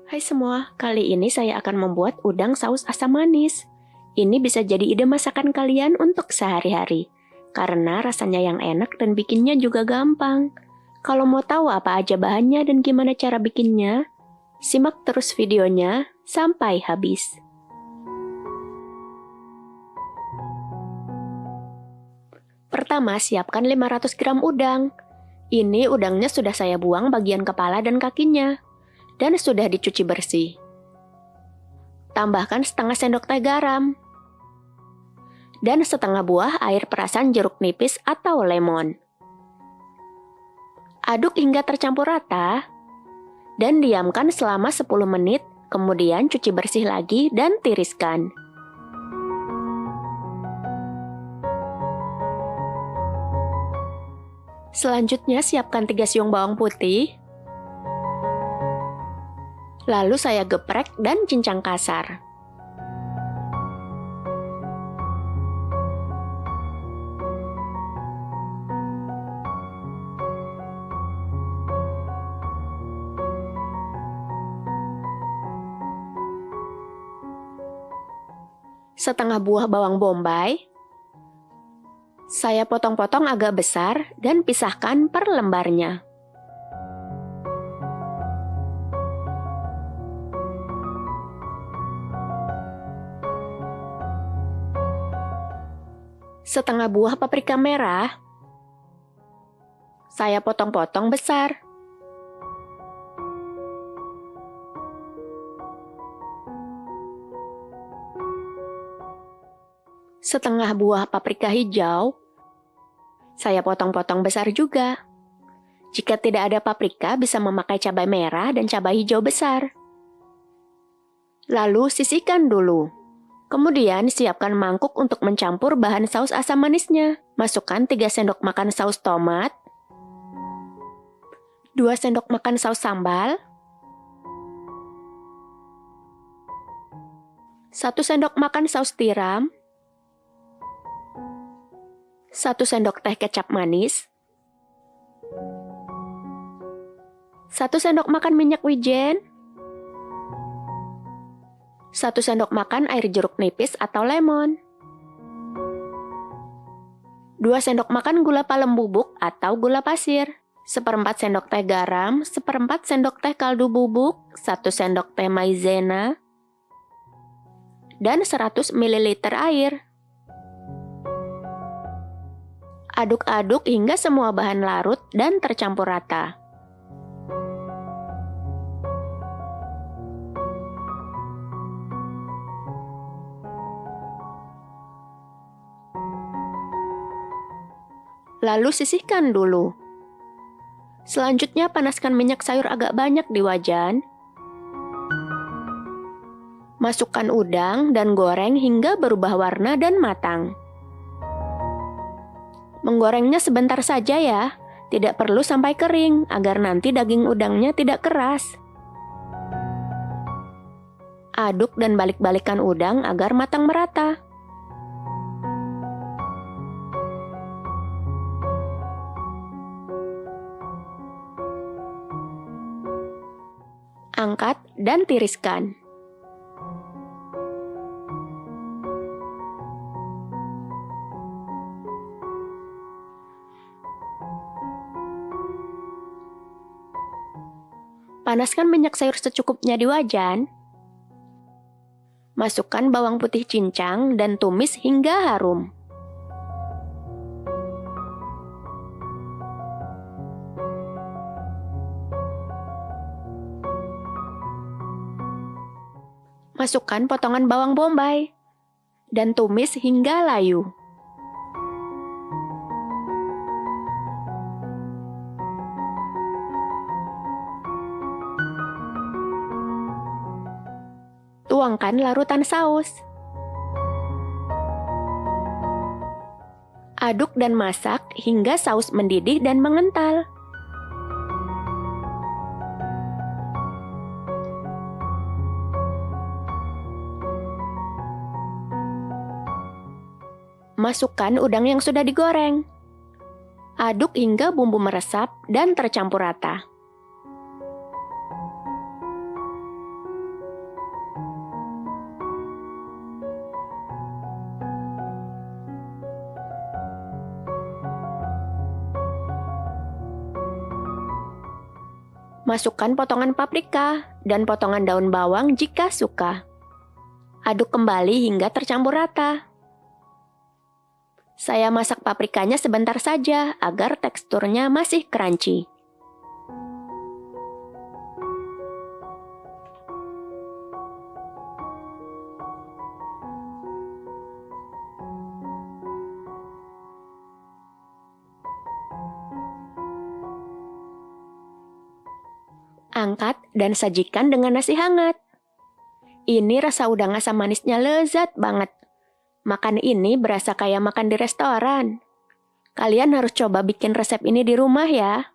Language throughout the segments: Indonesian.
Hai semua, kali ini saya akan membuat udang saus asam manis. Ini bisa jadi ide masakan kalian untuk sehari-hari, karena rasanya yang enak dan bikinnya juga gampang. Kalau mau tahu apa aja bahannya dan gimana cara bikinnya, simak terus videonya sampai habis. Pertama, siapkan 500 gram udang. Ini udangnya sudah saya buang bagian kepala dan kakinya, dan sudah dicuci bersih. Tambahkan setengah sendok teh garam, dan setengah buah air perasan jeruk nipis atau lemon. Aduk hingga tercampur rata, dan diamkan selama 10 menit, kemudian cuci bersih lagi dan tiriskan. Selanjutnya siapkan 3 siung bawang putih, lalu saya geprek dan cincang kasar. Setengah buah bawang bombay, saya potong-potong agak besar dan pisahkan per lembarnya. Setengah buah paprika merah, saya potong-potong besar. Setengah buah paprika hijau, saya potong-potong besar juga. Jika tidak ada paprika, bisa memakai cabai merah dan cabai hijau besar. Lalu sisihkan dulu. Kemudian siapkan mangkuk untuk mencampur bahan saus asam manisnya. Masukkan 3 sendok makan saus tomat, 2 sendok makan saus sambal, 1 sendok makan saus tiram, 1 sendok teh kecap manis, 1 sendok makan minyak wijen, 1 sendok makan air jeruk nipis atau lemon, 2 sendok makan gula palem bubuk atau gula pasir, 1/4 sendok teh garam, 1/4 sendok teh kaldu bubuk, 1 sendok teh maizena, dan 100 ml air. Aduk-aduk hingga semua bahan larut dan tercampur rata. Lalu sisihkan dulu. Selanjutnya panaskan minyak sayur agak banyak di wajan. Masukkan udang dan goreng hingga berubah warna dan matang. Menggorengnya sebentar saja ya, tidak perlu sampai kering agar nanti daging udangnya tidak keras. Aduk dan balik-balikkan udang agar matang merata. Angkat dan tiriskan. Panaskan minyak sayur secukupnya di wajan. Masukkan bawang putih cincang dan tumis hingga harum. Masukkan potongan bawang bombay dan tumis hingga layu. Tuangkan larutan saus. Aduk dan masak hingga saus mendidih dan mengental. Masukkan udang yang sudah digoreng. Aduk hingga bumbu meresap dan tercampur rata. Masukkan potongan paprika dan potongan daun bawang jika suka. Aduk kembali hingga tercampur rata. Saya masak paprikanya sebentar saja agar teksturnya masih crunchy. Angkat dan sajikan dengan nasi hangat. Ini rasa udang asam manisnya lezat banget. Makan ini berasa kayak makan di restoran. Kalian harus coba bikin resep ini di rumah ya.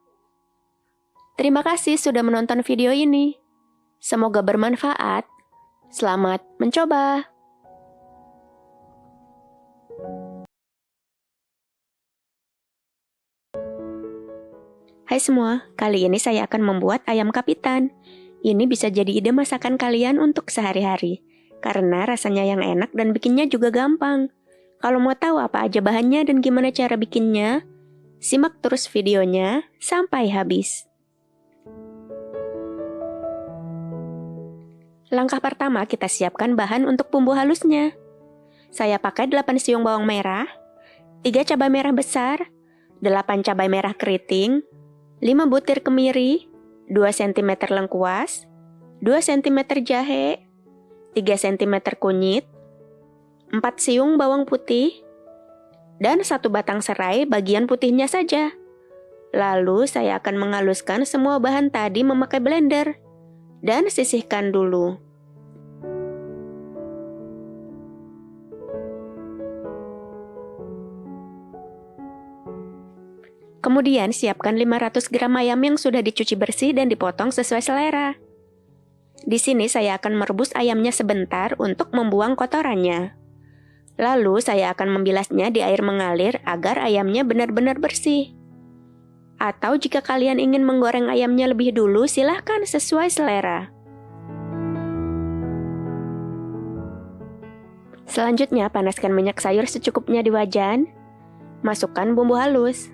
Terima kasih sudah menonton video ini. Semoga bermanfaat. Selamat mencoba. Hai semua, kali ini saya akan membuat ayam kapitan. Ini bisa jadi ide masakan kalian untuk sehari-hari, karena rasanya yang enak dan bikinnya juga gampang. Kalau mau tahu apa aja bahannya dan gimana cara bikinnya, simak terus videonya sampai habis. Langkah pertama, kita siapkan bahan untuk bumbu halusnya. Saya pakai 8 siung bawang merah, 3 cabai merah besar, 8 cabai merah keriting, 5 butir kemiri, 2 cm lengkuas, 2 cm jahe, 3 cm kunyit, 4 siung bawang putih, dan 1 batang serai bagian putihnya saja. Lalu saya akan menghaluskan semua bahan tadi memakai blender, dan sisihkan dulu. Kemudian siapkan 500 gram ayam yang sudah dicuci bersih dan dipotong sesuai selera. Di sini saya akan merebus ayamnya sebentar untuk membuang kotorannya. Lalu saya akan membilasnya di air mengalir agar ayamnya benar-benar bersih. Atau jika kalian ingin menggoreng ayamnya lebih dulu, silahkan sesuai selera. Selanjutnya panaskan minyak sayur secukupnya di wajan. Masukkan bumbu halus.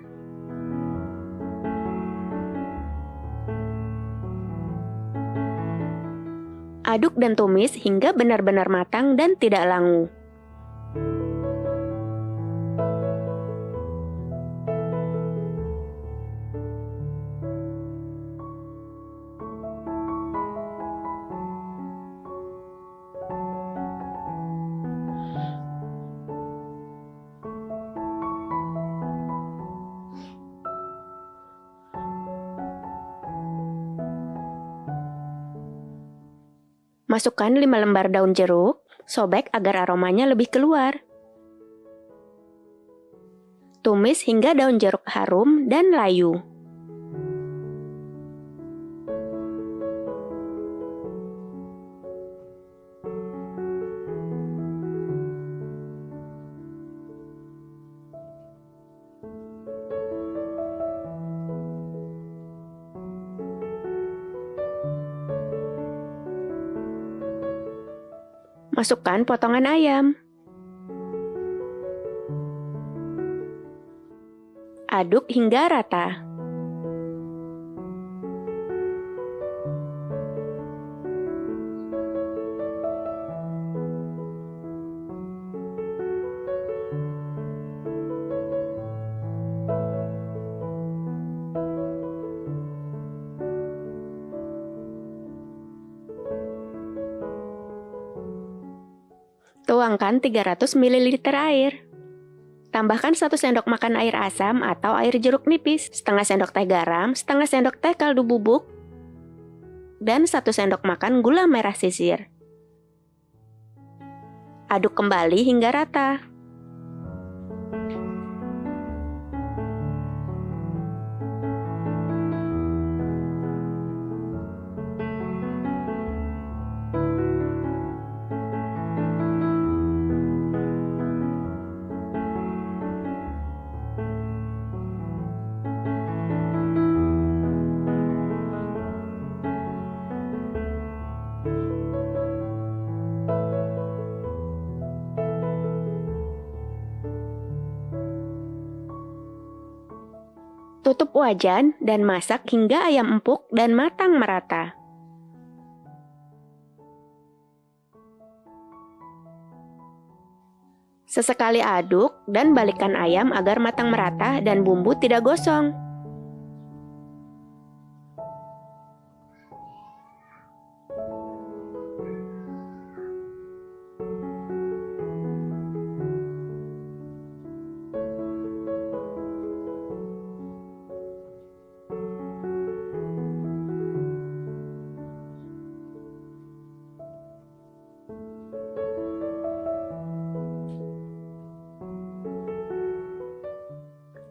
Aduk dan tumis hingga benar-benar matang dan tidak langu. Masukkan 5 lembar daun jeruk, sobek agar aromanya lebih keluar. Tumis hingga daun jeruk harum dan layu. Masukkan potongan ayam. Aduk hingga rata. Tuangkan 300 ml air. Tambahkan 1 sendok makan air asam atau air jeruk nipis, setengah sendok teh garam, setengah sendok teh kaldu bubuk, dan 1 sendok makan gula merah sisir. Aduk kembali hingga rata. Tutup wajan dan masak hingga ayam empuk dan matang merata. Sesekali aduk dan balikkan ayam agar matang merata dan bumbu tidak gosong.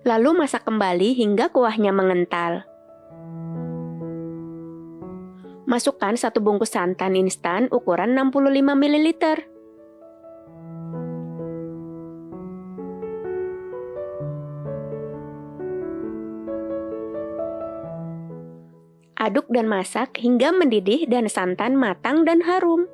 Lalu masak kembali hingga kuahnya mengental. Masukkan 1 bungkus santan instan ukuran 65 ml. Aduk dan masak hingga mendidih dan santan matang dan harum.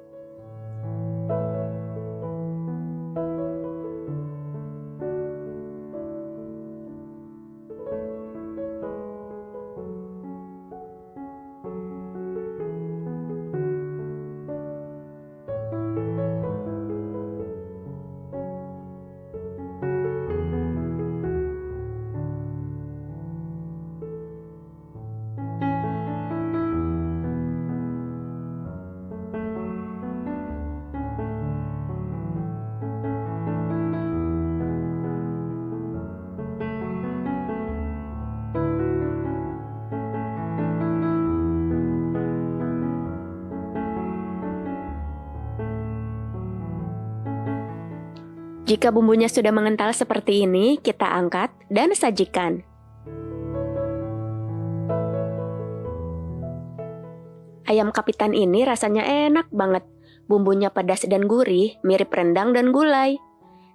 Jika bumbunya sudah mengental seperti ini, kita angkat dan sajikan. Ayam kapitan ini rasanya enak banget. Bumbunya pedas dan gurih, mirip rendang dan gulai.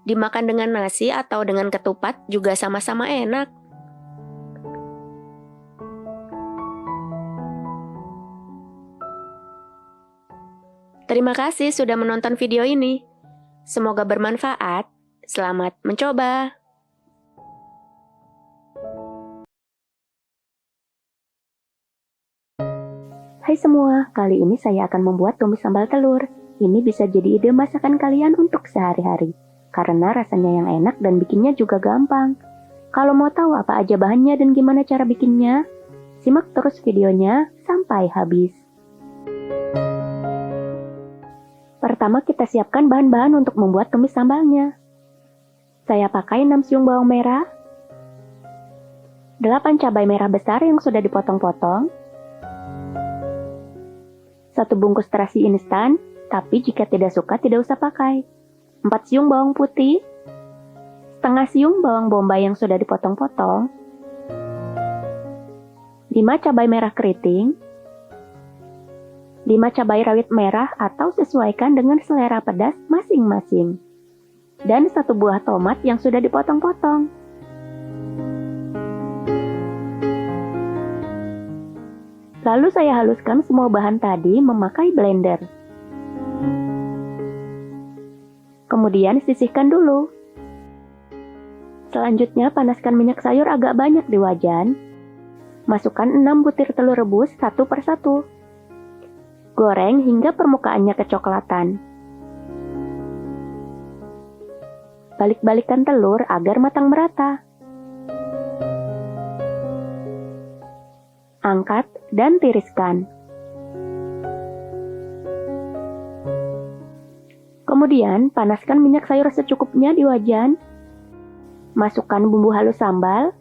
Dimakan dengan nasi atau dengan ketupat juga sama-sama enak. Terima kasih sudah menonton video ini. Semoga bermanfaat. Selamat mencoba. Hai semua, kali ini saya akan membuat tumis sambal telur. Ini bisa jadi ide masakan kalian untuk sehari-hari, karena rasanya yang enak dan bikinnya juga gampang. Kalau mau tahu apa aja bahannya dan gimana cara bikinnya, simak terus videonya sampai habis. Pertama kita siapkan bahan-bahan untuk membuat tumis sambalnya. Saya pakai 6 siung bawang merah, 8 cabai merah besar yang sudah dipotong-potong, 1 bungkus terasi instan, tapi jika tidak suka tidak usah pakai, 4 siung bawang putih, setengah siung bawang bombay yang sudah dipotong-potong, 5 cabai merah keriting, 5 cabai rawit merah atau sesuaikan dengan selera pedas masing-masing. Dan 1 buah tomat yang sudah dipotong-potong. Lalu saya haluskan semua bahan tadi memakai blender. Kemudian sisihkan dulu. Selanjutnya panaskan minyak sayur agak banyak di wajan. Masukkan 6 butir telur rebus satu persatu. Goreng hingga permukaannya kecoklatan. Balik-balikkan telur agar matang merata. Angkat dan tiriskan. Kemudian panaskan minyak sayur secukupnya di wajan. Masukkan bumbu halus sambal.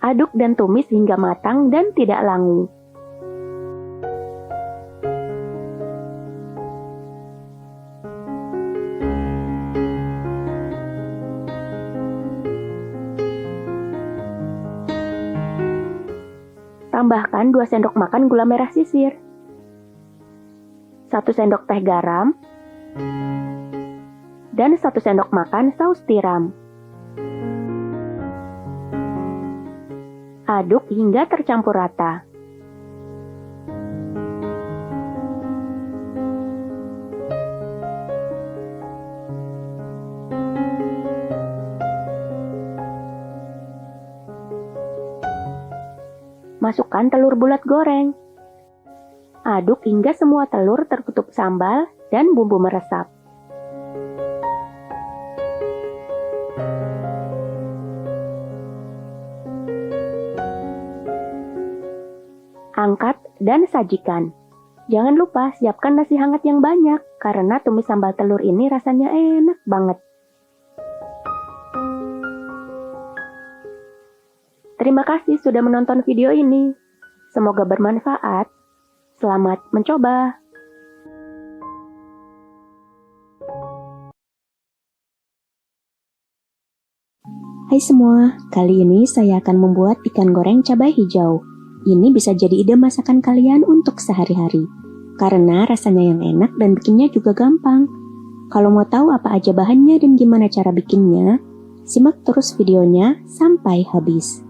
Aduk dan tumis hingga matang dan tidak langu. Tambahkan 2 sendok makan gula merah sisir, 1 sendok teh garam, dan 1 sendok makan saus tiram. Aduk hingga tercampur rata. Masukkan telur bulat goreng. Aduk hingga semua telur tertutup sambal dan bumbu meresap. Angkat dan sajikan. Jangan lupa siapkan nasi hangat yang banyak, karena tumis sambal telur ini rasanya enak banget. Terima kasih sudah menonton video ini. Semoga bermanfaat. Selamat mencoba. Hai semua, kali ini saya akan membuat ikan goreng cabai hijau. Ini bisa jadi ide masakan kalian untuk sehari-hari. Karena rasanya yang enak dan bikinnya juga gampang. Kalau mau tahu apa aja bahannya dan gimana cara bikinnya, simak terus videonya sampai habis.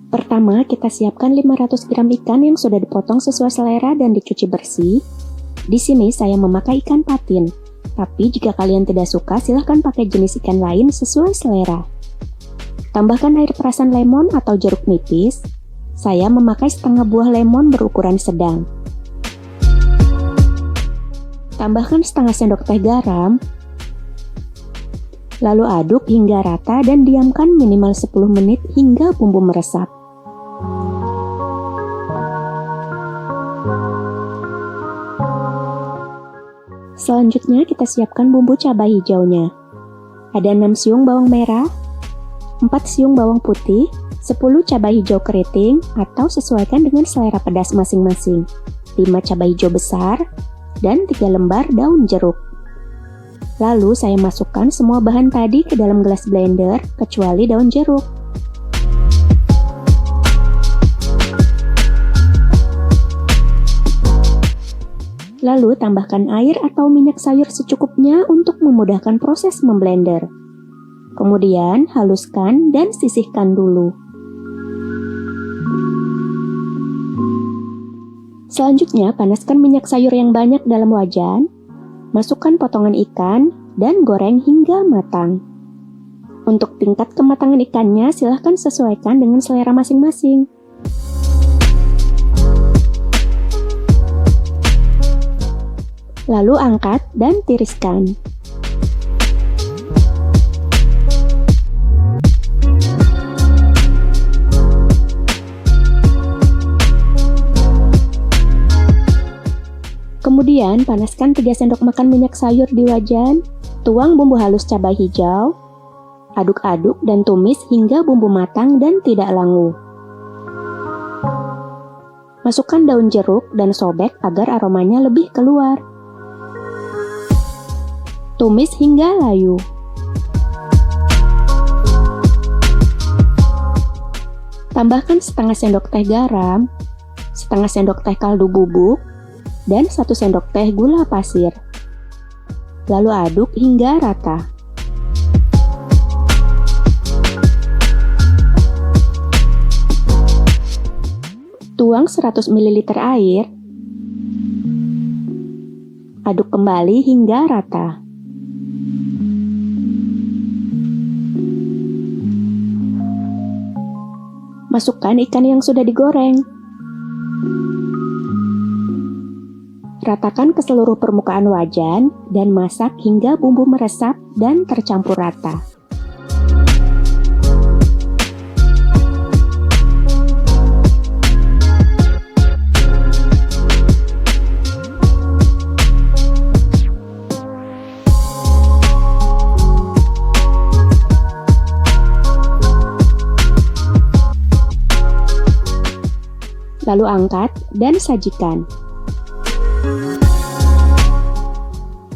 Pertama, kita siapkan 500 gram ikan yang sudah dipotong sesuai selera dan dicuci bersih. Di sini saya memakai ikan patin, tapi jika kalian tidak suka, silahkan pakai jenis ikan lain sesuai selera. Tambahkan air perasan lemon atau jeruk nipis. Saya memakai setengah buah lemon berukuran sedang. Tambahkan setengah sendok teh garam. Lalu aduk hingga rata dan diamkan minimal 10 menit hingga bumbu meresap. Selanjutnya kita siapkan bumbu cabai hijaunya. Ada 6 siung bawang merah, 4 siung bawang putih, 10 cabai hijau keriting atau sesuaikan dengan selera pedas masing-masing, 5 cabai hijau besar, dan 3 lembar daun jeruk. Lalu saya masukkan semua bahan tadi ke dalam gelas blender kecuali daun jeruk. Lalu tambahkan air atau minyak sayur secukupnya untuk memudahkan proses memblender. Kemudian haluskan dan sisihkan dulu. Selanjutnya panaskan minyak sayur yang banyak dalam wajan. Masukkan potongan ikan dan goreng hingga matang. Untuk tingkat kematangan ikannya silahkan sesuaikan dengan selera masing-masing. Lalu angkat dan tiriskan. Kemudian panaskan 3 sendok makan minyak sayur di wajan, tuang bumbu halus cabai hijau, aduk-aduk dan tumis hingga bumbu matang dan tidak langu. Masukkan daun jeruk dan sobek agar aromanya lebih keluar. Tumis hingga layu. Tambahkan setengah sendok teh garam, setengah sendok teh kaldu bubuk, dan 1 sendok teh gula pasir. Lalu aduk hingga rata. Tuang 100 ml air. Aduk kembali hingga rata. Masukkan ikan yang sudah digoreng. Ratakan ke seluruh permukaan wajan dan masak hingga bumbu meresap dan tercampur rata. Lalu angkat dan sajikan.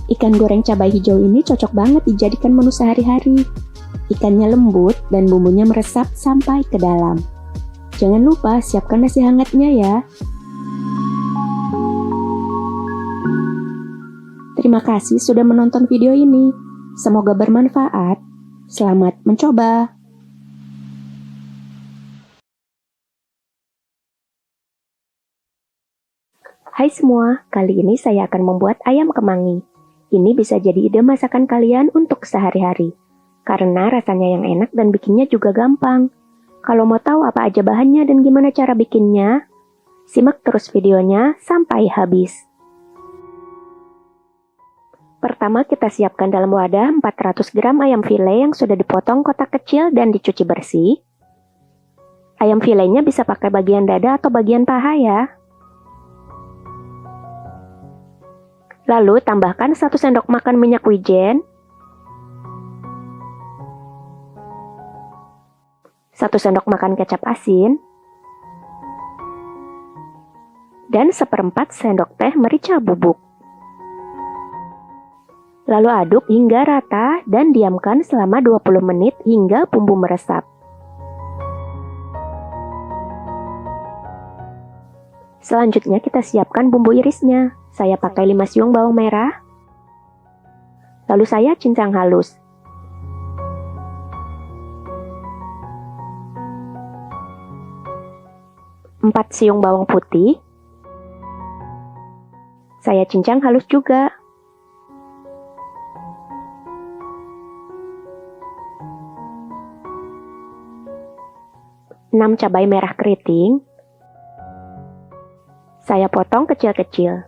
Ikan goreng cabai hijau ini cocok banget dijadikan menu sehari-hari. Ikannya lembut dan bumbunya meresap sampai ke dalam. Jangan lupa siapkan nasi hangatnya ya. Terima kasih sudah menonton video ini. Semoga bermanfaat. Selamat mencoba. Hai semua, kali ini saya akan membuat ayam kemangi. Ini bisa jadi ide masakan kalian untuk sehari-hari. Karena rasanya yang enak dan bikinnya juga gampang. Kalau mau tahu apa aja bahannya dan gimana cara bikinnya, simak terus videonya sampai habis. Pertama, kita siapkan dalam wadah 400 gram ayam file yang sudah dipotong kotak kecil dan dicuci bersih. Ayam filenya bisa pakai bagian dada atau bagian paha ya. Lalu tambahkan 1 sendok makan minyak wijen, 1 sendok makan kecap asin, dan 1/4 sendok teh merica bubuk. Lalu aduk hingga rata dan diamkan selama 20 menit hingga bumbu meresap. Selanjutnya kita siapkan bumbu irisnya. Saya pakai 5 siung bawang merah. Lalu saya cincang halus. Empat siung bawang putih. Saya cincang halus juga. 6 cabai merah keriting. Saya potong kecil-kecil.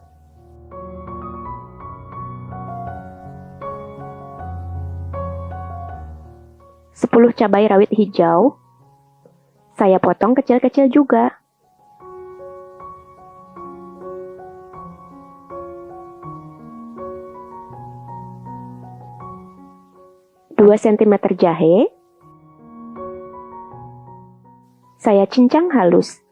10 cabai rawit hijau. Saya potong kecil-kecil juga. 2 cm jahe. Saya cincang halus.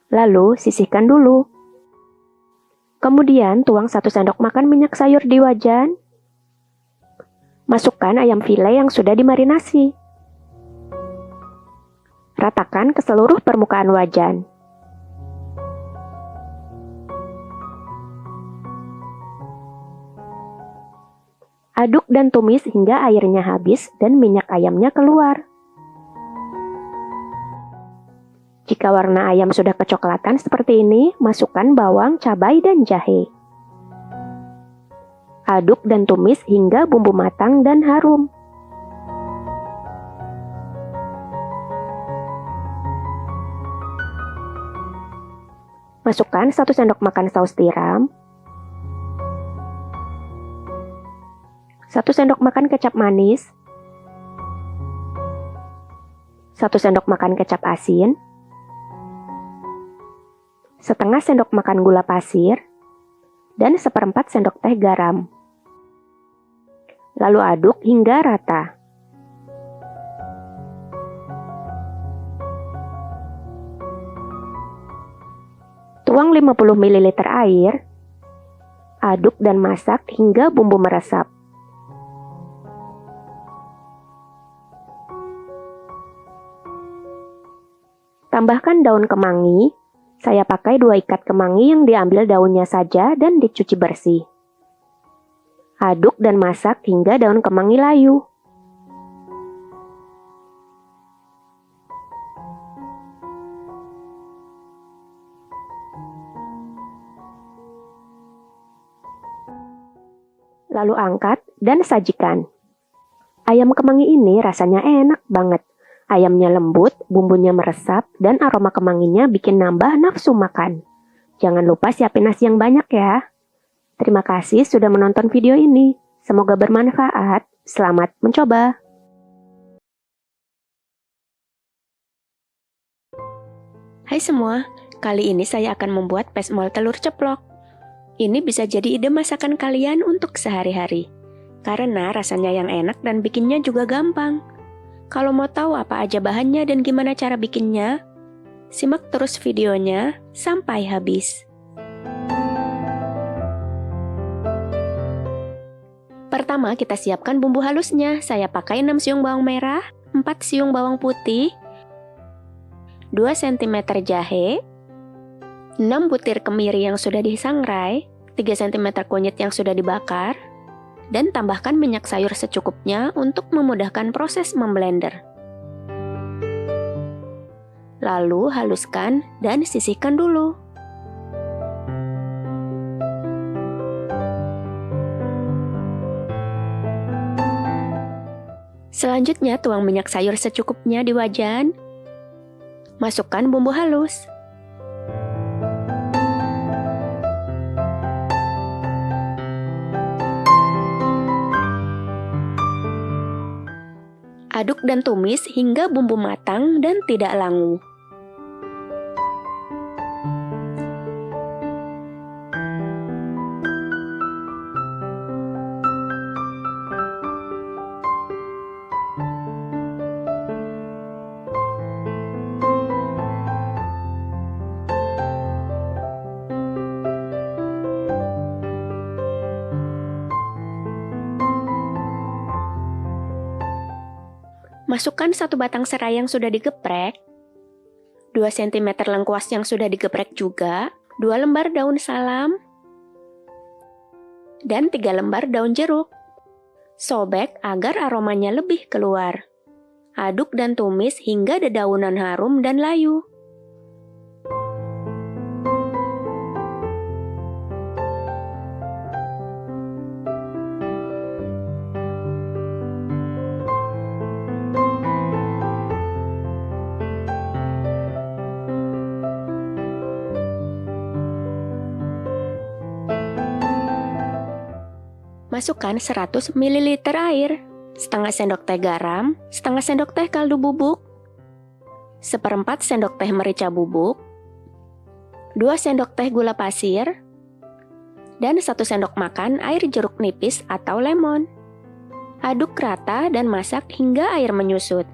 Lalu sisihkan dulu. Kemudian tuang 1 sendok makan minyak sayur di wajan. Masukkan ayam file yang sudah dimarinasi. Ratakan ke seluruh permukaan wajan. Aduk dan tumis hingga airnya habis dan minyak ayamnya keluar. Jika warna ayam sudah kecoklatan seperti ini, masukkan bawang, cabai, dan jahe. Aduk dan tumis hingga bumbu matang dan harum. Masukkan 1 sendok makan saus tiram, 1 sendok makan kecap manis, 1 sendok makan kecap asin, setengah sendok makan gula pasir, dan 1/4 sendok teh garam. Lalu aduk hingga rata. Tuang 50 ml air, aduk dan masak hingga bumbu meresap. Tambahkan daun kemangi. Saya pakai 2 ikat kemangi yang diambil daunnya saja dan dicuci bersih. Aduk dan masak hingga daun kemangi layu. Lalu angkat dan sajikan. Ayam kemangi ini rasanya enak banget. Ayamnya lembut, bumbunya meresap, dan aroma kemanginya bikin nambah nafsu makan. Jangan lupa siapin nasi yang banyak ya. Terima kasih sudah menonton video ini. Semoga bermanfaat. Selamat mencoba. Hai semua, kali ini saya akan membuat pesmol telur ceplok. Ini bisa jadi ide masakan kalian untuk sehari-hari. Karena rasanya yang enak dan bikinnya juga gampang. Kalau mau tahu apa aja bahannya dan gimana cara bikinnya, simak terus videonya sampai habis. Pertama, kita siapkan bumbu halusnya. Saya pakai 6 siung bawang merah, 4 siung bawang putih, 2 cm jahe, 6 butir kemiri yang sudah disangrai, 3 cm kunyit yang sudah dibakar, dan tambahkan minyak sayur secukupnya untuk memudahkan proses memblender. Lalu haluskan dan sisihkan dulu. Selanjutnya tuang minyak sayur secukupnya di wajan. Masukkan bumbu halus. Aduk dan tumis hingga bumbu matang dan tidak langu. Masukkan 1 batang serai yang sudah digeprek, 2 cm lengkuas yang sudah digeprek juga, 2 lembar daun salam, dan 3 lembar daun jeruk. Sobek agar aromanya lebih keluar. Aduk dan tumis hingga dedaunan harum dan layu. Masukkan 100 ml air, setengah sendok teh garam, setengah sendok teh kaldu bubuk, 1/4 sendok teh merica bubuk, 2 sendok teh gula pasir, dan 1 sendok makan air jeruk nipis atau lemon. Aduk rata dan masak hingga air menyusut.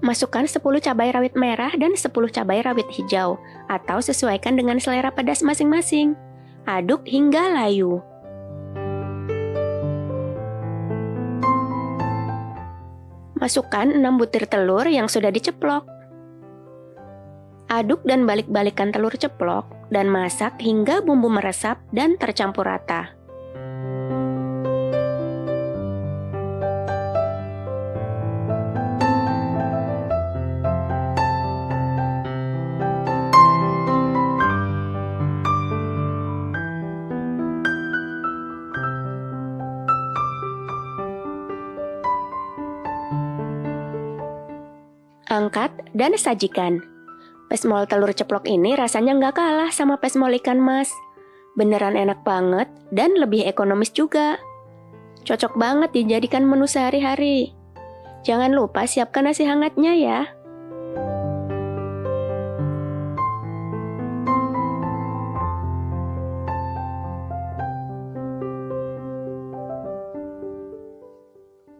Masukkan 10 cabai rawit merah dan 10 cabai rawit hijau, atau sesuaikan dengan selera pedas masing-masing. Aduk hingga layu. Masukkan 6 butir telur yang sudah diceplok. Aduk dan balik-balikan telur ceplok dan masak hingga bumbu meresap dan tercampur rata. Angkat dan sajikan. Pesmol telur ceplok ini rasanya nggak kalah sama pesmol ikan mas. Beneran enak banget dan lebih ekonomis juga. Cocok banget dijadikan menu sehari-hari. Jangan lupa siapkan nasi hangatnya ya.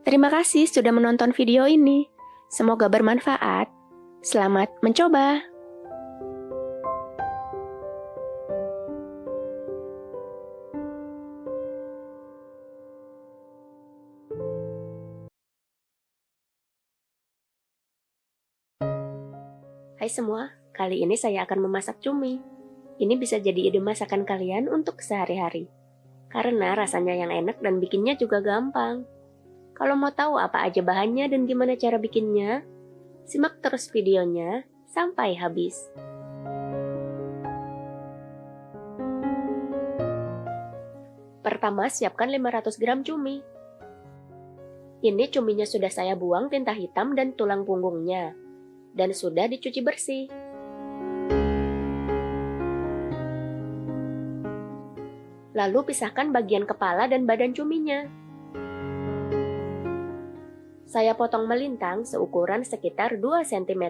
Terima kasih sudah menonton video ini. Semoga bermanfaat. Selamat mencoba! Hai semua, kali ini saya akan memasak cumi. Ini bisa jadi ide masakan kalian untuk sehari-hari. Karena rasanya yang enak dan bikinnya juga gampang. Kalau mau tahu apa aja bahannya dan gimana cara bikinnya, simak terus videonya sampai habis. Pertama, siapkan 500 gram cumi. Ini cuminya sudah saya buang tinta hitam dan tulang punggungnya, dan sudah dicuci bersih. Lalu pisahkan bagian kepala dan badan cuminya. Saya potong melintang seukuran sekitar 2 cm.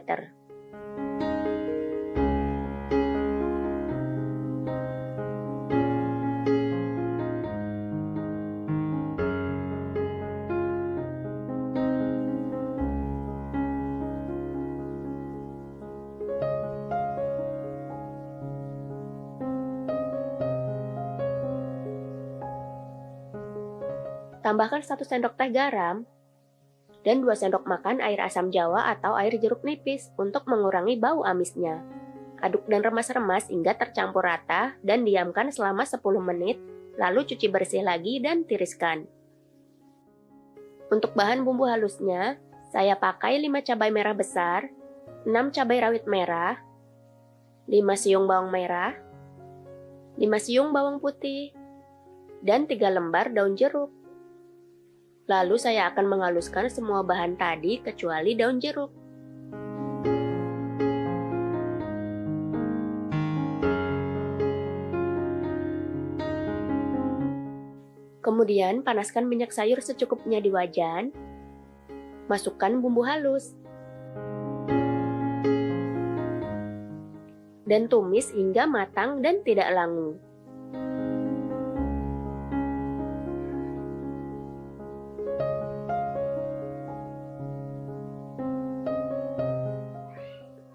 Tambahkan 1 sendok teh garam dan 2 sendok makan air asam jawa atau air jeruk nipis untuk mengurangi bau amisnya. Aduk dan remas-remas hingga tercampur rata dan diamkan selama 10 menit lalu cuci bersih lagi dan tiriskan. Untuk bahan bumbu halusnya, saya pakai 5 cabai merah besar, 6 cabai rawit merah, 5 siung bawang merah, 5 siung bawang putih, dan 3 lembar daun jeruk. Lalu saya akan menghaluskan semua bahan tadi kecuali daun jeruk. Kemudian panaskan minyak sayur secukupnya di wajan. Masukkan bumbu halus. Dan tumis hingga matang dan tidak langu.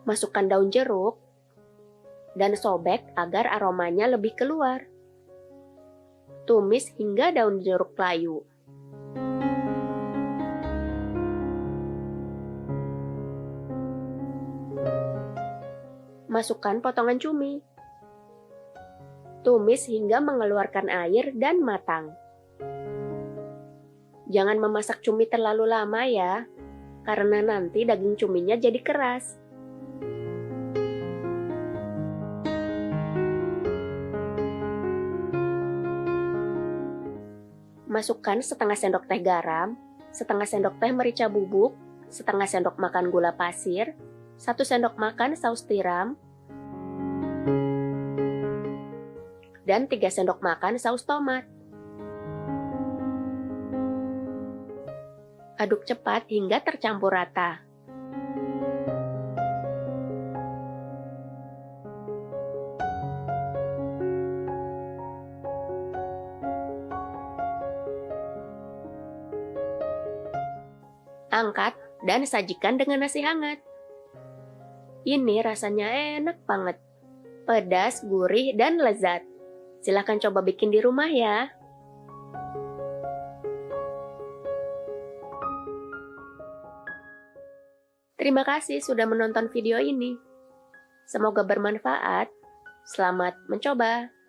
Masukkan daun jeruk dan sobek agar aromanya lebih keluar. Tumis hingga daun jeruk layu. Masukkan potongan cumi. Tumis hingga mengeluarkan air dan matang. Jangan memasak cumi terlalu lama ya, karena nanti daging cuminya jadi keras. Masukkan setengah sendok teh garam, setengah sendok teh merica bubuk, setengah sendok makan gula pasir, 1 sendok makan saus tiram, dan 3 sendok makan saus tomat. Aduk cepat hingga tercampur rata. Angkat dan sajikan dengan nasi hangat. Ini rasanya enak banget. Pedas, gurih, dan lezat. Silahkan coba bikin di rumah ya. Terima kasih sudah menonton video ini. Semoga bermanfaat. Selamat mencoba.